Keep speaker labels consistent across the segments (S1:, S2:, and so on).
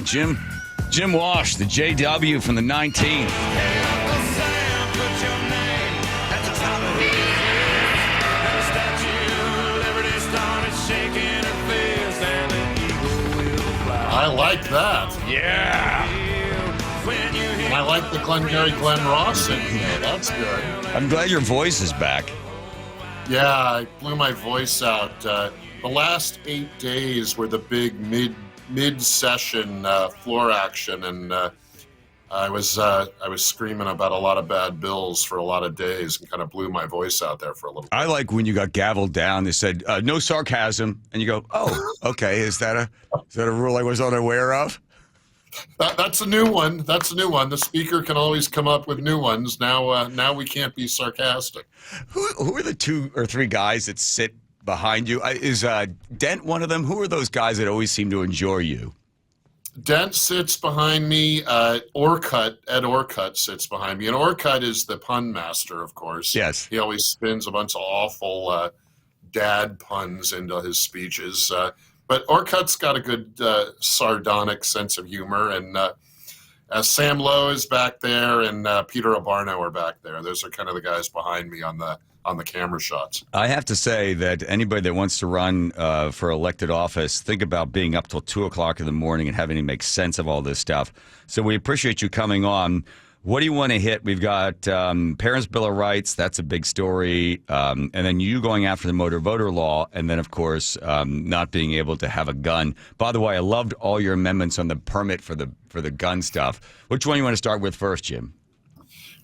S1: man, Jim Walsh, the JW from the 19th.
S2: I like that.
S1: Yeah.
S2: I like the Glengarry Glen Ross in here. That's good.
S1: I'm glad your voice is back.
S2: Yeah, I blew my voice out. The last 8 days were the big mid-session floor action, and I was screaming about a lot of bad bills for a lot of days and kind of blew my voice out there for a little bit.
S1: I like when you got gavelled down. They said no sarcasm, and you go, "Oh, okay. Is that a rule I was unaware of?"
S2: That's a new one. That's a new one. The speaker can always come up with new ones. Now we can't be sarcastic.
S1: Who are the 2 or 3 guys that sit behind you? Is Dent one of them? Who are those guys that always seem to enjoy you?
S2: Dent sits behind me. Ed Orcutt sits behind me. And Orcutt is the pun master, of course.
S1: Yes.
S2: He always spins a bunch of awful dad puns into his speeches. But Orcutt's got a good sardonic sense of humor. And Sam Lowe is back there, and Peter Abarno are back there. Those are kind of the guys behind me on the camera shots.
S1: I have to say that anybody that wants to run for elected office, think about being up till 2 o'clock in the morning and having to make sense of all this stuff. So we appreciate you coming on. What do you want to hit? We've got Parents' Bill of Rights. That's a big story. And then you going after the motor voter law. And then, of course, not being able to have a gun. By the way, I loved all your amendments on the permit for the gun stuff. Which one do you want to start with first, Jim?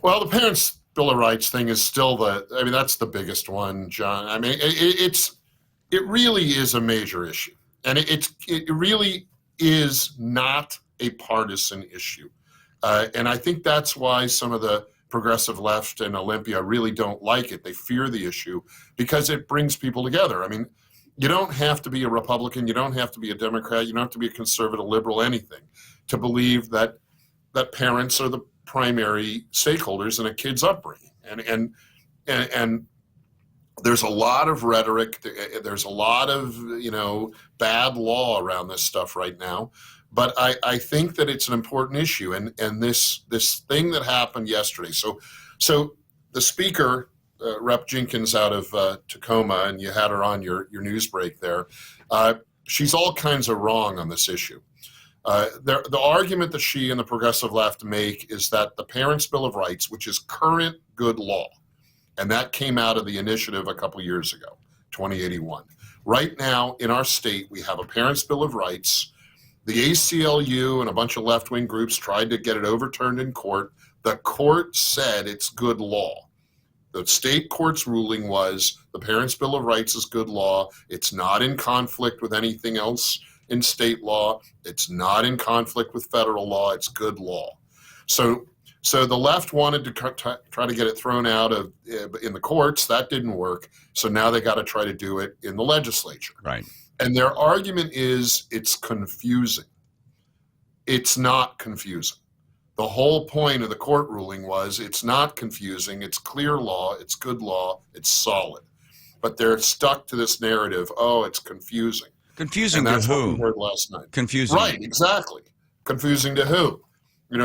S2: Well, the Parents' Bill of Rights thing is still that's the biggest one, John. I mean, it really is a major issue. And it really is not a partisan issue. And I think that's why some of the progressive left in Olympia really don't like it. They fear the issue because it brings people together. I mean, you don't have to be a Republican. You don't have to be a Democrat. You don't have to be a conservative, liberal, anything to believe that parents are the primary stakeholders in a kid's upbringing. And there's a lot of rhetoric. There's a lot of, bad law around this stuff right now. But I think that it's an important issue, and this thing that happened yesterday. So the speaker, Rep. Jenkins out of Tacoma, and you had her on your news break there. She's all kinds of wrong on this issue. The argument that she and the progressive left make is that the Parents' Bill of Rights, which is current good law, and that came out of the initiative a couple years ago, 2081. Right now in our state, we have a Parents' Bill of Rights. The ACLU and a bunch of left-wing groups tried to get it overturned in court. The court said it's good law. The state court's ruling was the Parents' Bill of Rights is good law. It's not in conflict with anything else in state law. It's not in conflict with federal law. It's good law. So the left wanted to try to get it thrown out of in the courts. That didn't work. So now they got to try to do it in the legislature.
S1: Right.
S2: And their argument is it's confusing. It's not confusing. The whole point of the court ruling was it's not confusing. It's clear law. It's good law. It's solid. But they're stuck to this narrative. Oh, it's confusing.
S1: Confusing
S2: and that's
S1: to who?
S2: What we heard last night.
S1: Confusing.
S2: Right, exactly. Confusing to who?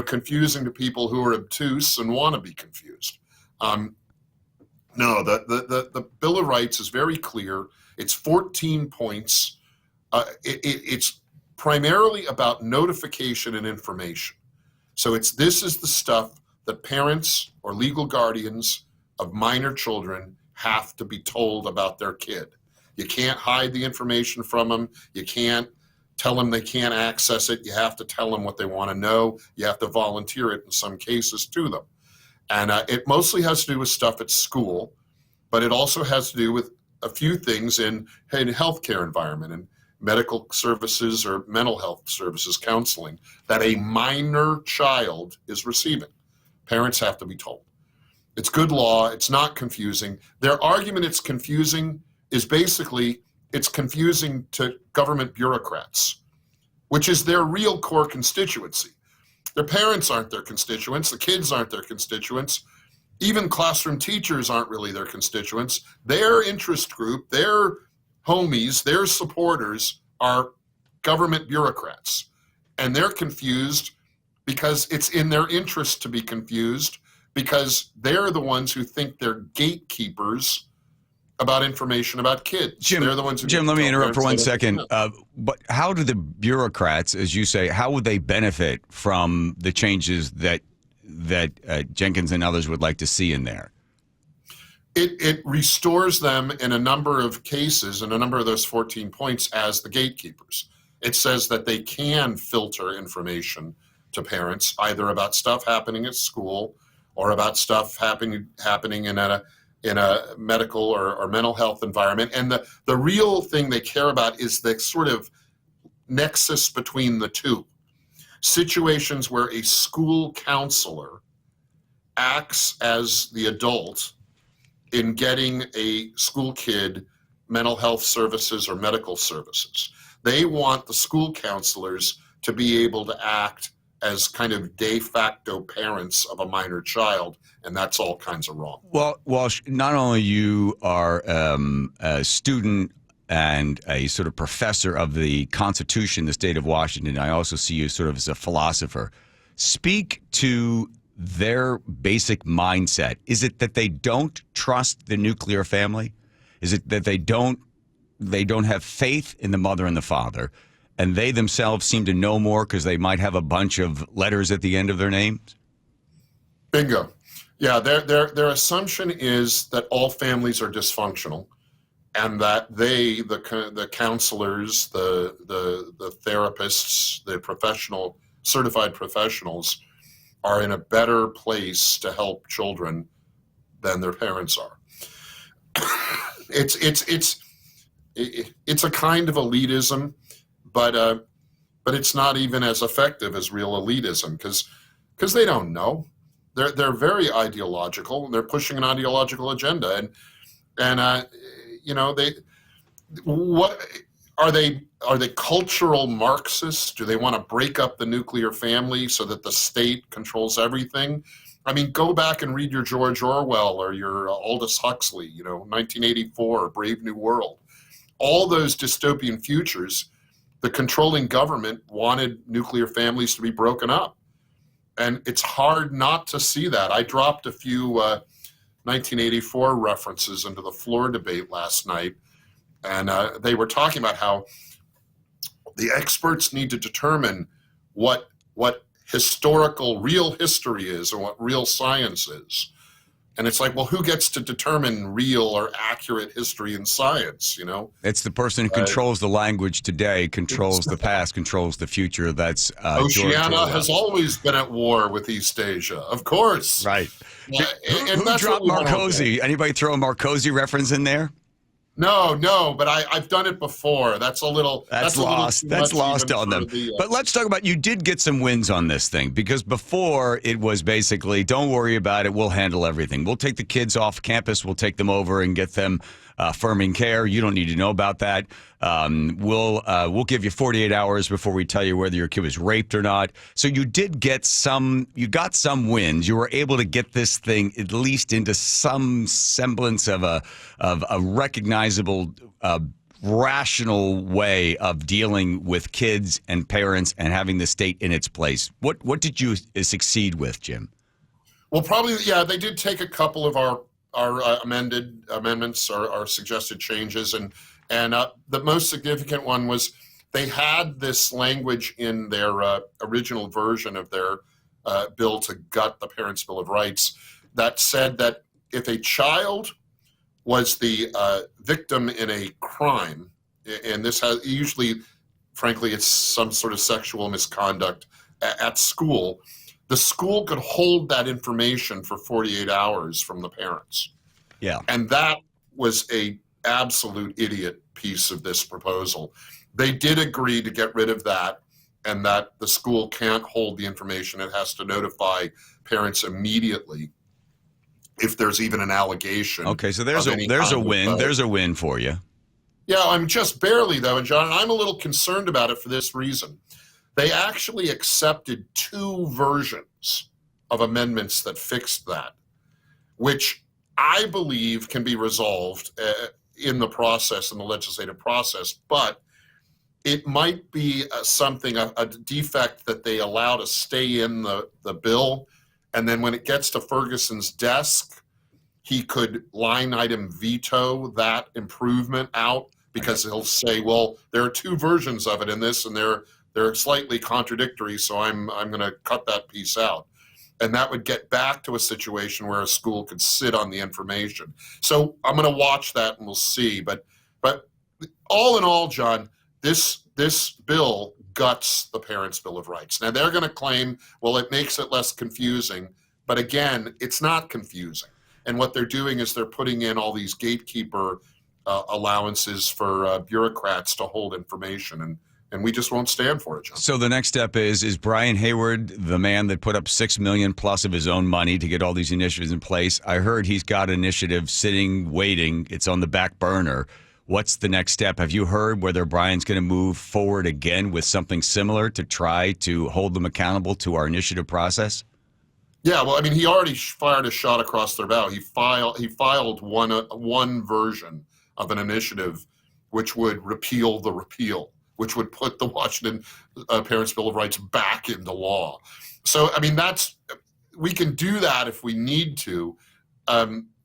S2: Confusing to people who are obtuse and want to be confused. No, the Bill of Rights is very clear. It's 14 points. It's primarily about notification and information. So this is the stuff that parents or legal guardians of minor children have to be told about their kid. You can't hide the information from them. You can't tell them they can't access it. You have to tell them what they want to know. You have to volunteer it in some cases to them. And it mostly has to do with stuff at school, but it also has to do with a few things in healthcare environment and medical services or mental health services, counseling, that a minor child is receiving. Parents have to be told. It's good law. It's not confusing. Their argument it's confusing is basically it's confusing to government bureaucrats, which is their real core constituency. Their parents aren't their constituents. The kids aren't their constituents. Even classroom teachers aren't really their constituents. Their interest group, their homies, their supporters are government bureaucrats. And they're confused because it's in their interest to be confused, because they're the ones who think they're gatekeepers about information about kids.
S1: Jim,
S2: they're the ones who
S1: Jim, let me interrupt for 1 second.
S2: Yeah.
S1: But how do the bureaucrats, as you say, how would they benefit from the changes that Jenkins and others would like to see in there?
S2: It restores them in a number of cases, in a number of those 14 points, as the gatekeepers. It says that they can filter information to parents, either about stuff happening at school or about stuff happening in a medical or mental health environment. And the real thing they care about is the sort of nexus between the two. Situations where a school counselor acts as the adult in getting a school kid mental health services or medical services. They want the school counselors to be able to act as kind of de facto parents of a minor child, and that's all kinds of wrong.
S1: Well, Walsh, not only you are a student and a sort of professor of the Constitution, the state of Washington, I also see you sort of as a philosopher. Speak to their basic mindset. Is it that they don't trust the nuclear family? Is it that they don't have faith in the mother and the father, and they themselves seem to know more because they might have a bunch of letters at the end of their names?
S2: Bingo. Yeah, their assumption is that all families are dysfunctional, and that they, the counselors, the therapists, the certified professionals, are in a better place to help children than their parents are. It's a kind of elitism, but it's not even as effective as real elitism, because they don't know. They're very ideological. They're pushing an ideological agenda, and what are they? Are they cultural Marxists? Do they want to break up the nuclear family so that the state controls everything? I mean, go back and read your George Orwell or your Aldous Huxley, 1984, Brave New World. All those dystopian futures, the controlling government wanted nuclear families to be broken up. And it's hard not to see that. I dropped a few 1984 references into the floor debate last night, and they were talking about how the experts need to determine what historical real history is and what real science is. And it's like, well, who gets to determine real or accurate history and science,
S1: It's the person who controls the language today, controls the past, controls the future. That's
S2: Oceania has always been at war with East Asia, of course.
S1: Right.
S2: And
S1: who
S2: that's
S1: dropped
S2: what we want to
S1: Marcosi? Anybody throw a Marcosi reference in there?
S2: No, but I've done it before. That's lost.
S1: That's lost on them. But let's talk about, you did get some wins on this thing, because before it was basically, don't worry about it, we'll handle everything. We'll take the kids off campus, we'll take them over and get them affirming care. You don't need to know about that. We'll give you 48 hours before we tell you whether your kid was raped or not. So you got some wins. You were able to get this thing at least into some semblance of a recognizable, rational way of dealing with kids and parents and having the state in its place. What did you succeed with, Jim?
S2: Well, probably, yeah, they did take a couple of our amendments, our suggested changes, and the most significant one was they had this language in their original version of their bill to gut the Parents' Bill of Rights that said that if a child was the victim in a crime, and this has usually, frankly, it's some sort of sexual misconduct at school, the school could hold that information for 48 hours from the parents.
S1: Yeah.
S2: And that was a absolute idiot piece of this proposal. They did agree to get rid of that, and that the school can't hold the information. It has to notify parents immediately if there's even an allegation.
S1: Okay, so there's a win. There's a win for you.
S2: Yeah, I'm just barely, though, and John, I'm a little concerned about it for this reason. They actually accepted two versions of amendments that fixed that, which I believe can be resolved in the process, in the legislative process. But it might be a defect that they allow to stay in the bill. And then when it gets to Ferguson's desk, he could line item veto that improvement out, because he'll say, well, there are two versions of it in this, and they're slightly contradictory, so I'm going to cut that piece out. And that would get back to a situation where a school could sit on the information. So I'm going to watch that, and we'll see. But all in all, John, this bill guts the Parents' Bill of Rights. Now, they're going to claim, well, it makes it less confusing. But again, it's not confusing. And what they're doing is they're putting in all these gatekeeper allowances for bureaucrats to hold information, and we just won't stand for it, John.
S1: So the next step is Brian Hayward, the man that put up $6 million plus of his own money to get all these initiatives in place. I heard he's got an initiative sitting, waiting. It's on the back burner. What's the next step? Have you heard whether Brian's going to move forward again with something similar to try to hold them accountable to our initiative process?
S2: Yeah, well, I mean, he already fired a shot across their bow. He filed one version of an initiative which would repeal the repeal, which would put the Washington Parents' Bill of Rights back into law. So, I mean, we can do that if we need to.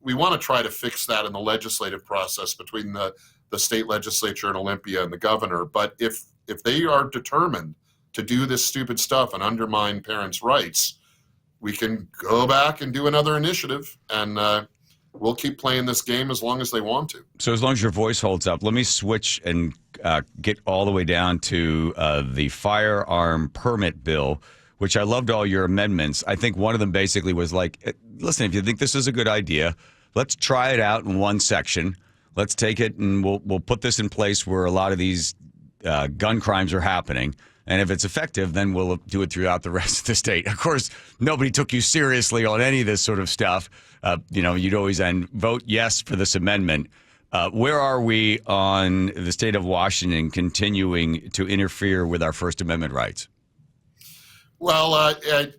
S2: We want to try to fix that in the legislative process between the state legislature in Olympia and the governor. But if they are determined to do this stupid stuff and undermine parents' rights, we can go back and do another initiative, and we'll keep playing this game as long as they want to.
S1: So as long as your voice holds up, let me switch and get all the way down to the firearm permit bill, which I loved all your amendments. I think one of them basically was like, listen, if you think this is a good idea, let's try it out in one section. Let's take it and we'll put this in place where a lot of these gun crimes are happening. And if it's effective, then we'll do it throughout the rest of the state. Of course, nobody took you seriously on any of this sort of stuff. You'd always vote yes for this amendment. Where are we on the state of Washington continuing to interfere with our First Amendment rights?
S2: Well, I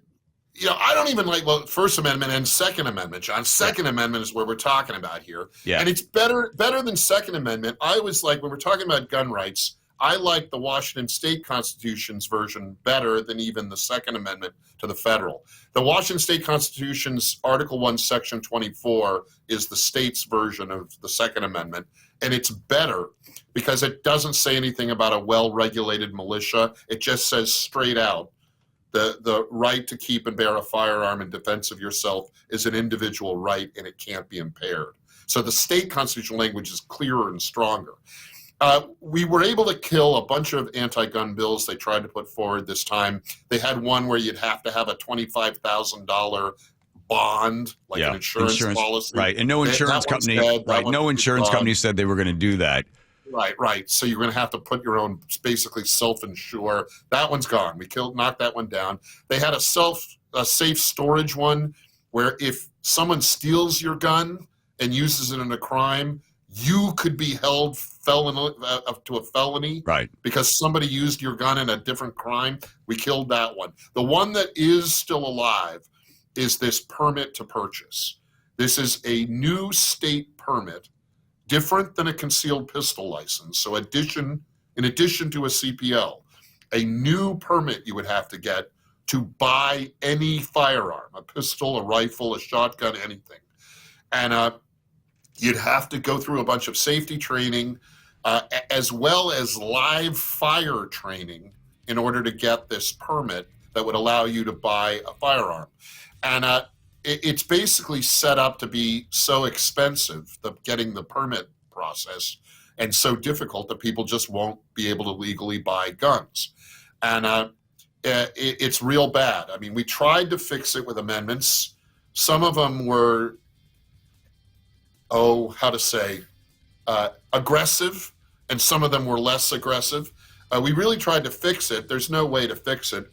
S2: don't even like First Amendment and Second Amendment, John. Second Amendment is what we're talking about here.
S1: Yeah.
S2: And it's better than Second Amendment. I was like, when we're talking about gun rights, I like the Washington State Constitution's version better than even the Second Amendment to the federal. The Washington State Constitution's Article 1, Section 24 is the state's version of the Second Amendment, and it's better because it doesn't say anything about a well-regulated militia. It just says straight out, the right to keep and bear a firearm in defense of yourself is an individual right, and it can't be impaired. So the state constitutional language is clearer and stronger. We were able to kill a bunch of anti-gun bills they tried to put forward this time. They had one where you'd have to have a $25,000 bond, like an insurance policy.
S1: Right, and no insurance company company said they were going to do that.
S2: Right. So you're going to have to put your own, basically self-insure. That one's gone. We knocked that one down. They had a safe storage one where if someone steals your gun and uses it in a crime, you could be held up to a felony,
S1: right? Because
S2: somebody used your gun in a different crime. We killed that one. The one that is still alive is this permit to purchase. This is a new state permit, different than a concealed pistol license. So in addition to a CPL, a new permit you would have to get to buy any firearm, a pistol, a rifle, a shotgun, anything. And you'd have to go through a bunch of safety training, as well as live fire training in order to get this permit that would allow you to buy a firearm. And it's basically set up to be so expensive, getting the permit process, and so difficult that people just won't be able to legally buy guns. And it's real bad. I mean, we tried to fix it with amendments. Some of them were aggressive, and some of them were less aggressive. We really tried to fix it. There's no way to fix it.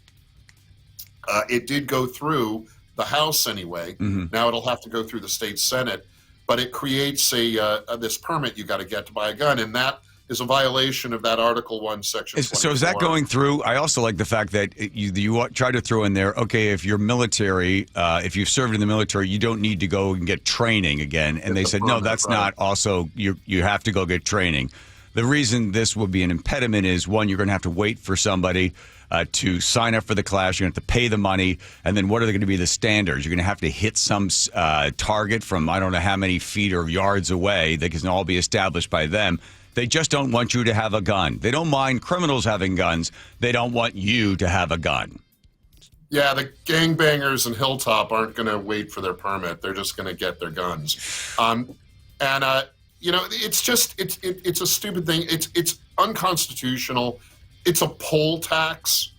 S2: It did go through the House anyway. Mm-hmm. Now it'll have to go through the state Senate, but it creates this permit you got to get to buy a gun, and that is a violation of that Article 1, Section 24.
S1: So is that going through? I also like the fact that you try to throw in there, okay, if you're military, if you've served in the military, you don't need to go and get training again. And they said, no, that's not also, you have to go get training. The reason this would be an impediment is, one, you're going to have to wait for somebody to sign up for the class. You're going to have to pay the money. And then what are going to be the standards? You're going to have to hit some target from I don't know how many feet or yards away that can all be established by them. They just don't want you to have a gun. They don't mind criminals having guns. They don't want you to have a gun.
S2: Yeah, the gangbangers in Hilltop aren't going to wait for their permit. They're just going to get their guns. It's just it's a stupid thing. It's unconstitutional. It's a poll tax.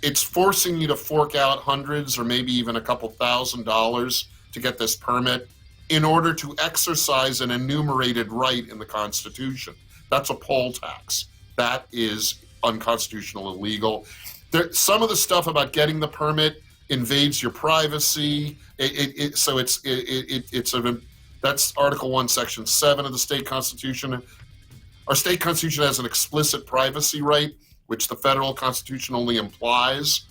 S2: It's forcing you to fork out hundreds or maybe even a couple $1,000s to get this permit in order to exercise an enumerated right in the Constitution. That's a poll tax. That is unconstitutional, illegal. Some of the stuff about getting the permit invades your privacy. That's Article 1, Section 7 of the state constitution. Our state constitution has an explicit privacy right, which the federal constitution only implies.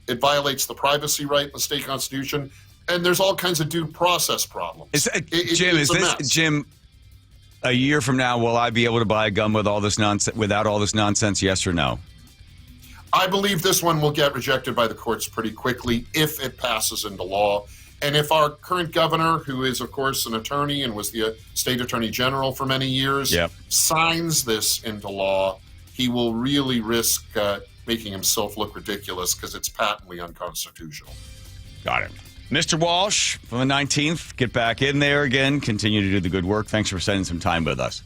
S2: It violates the privacy right in the state constitution, and there's all kinds of due process problems.
S1: Jim, a year from now, will I be able to buy a gun with all this nonsense, without all this nonsense? Yes or no?
S2: I believe this one will get rejected by the courts pretty quickly if it passes into law. And if our current governor, who is, of course, an attorney and was the state attorney general for many years, signs this into law, he will really risk making himself look ridiculous because it's patently unconstitutional.
S1: Got it. Mr. Walsh, from the 19th, get back in there again. Continue to do the good work. Thanks for spending some time with us.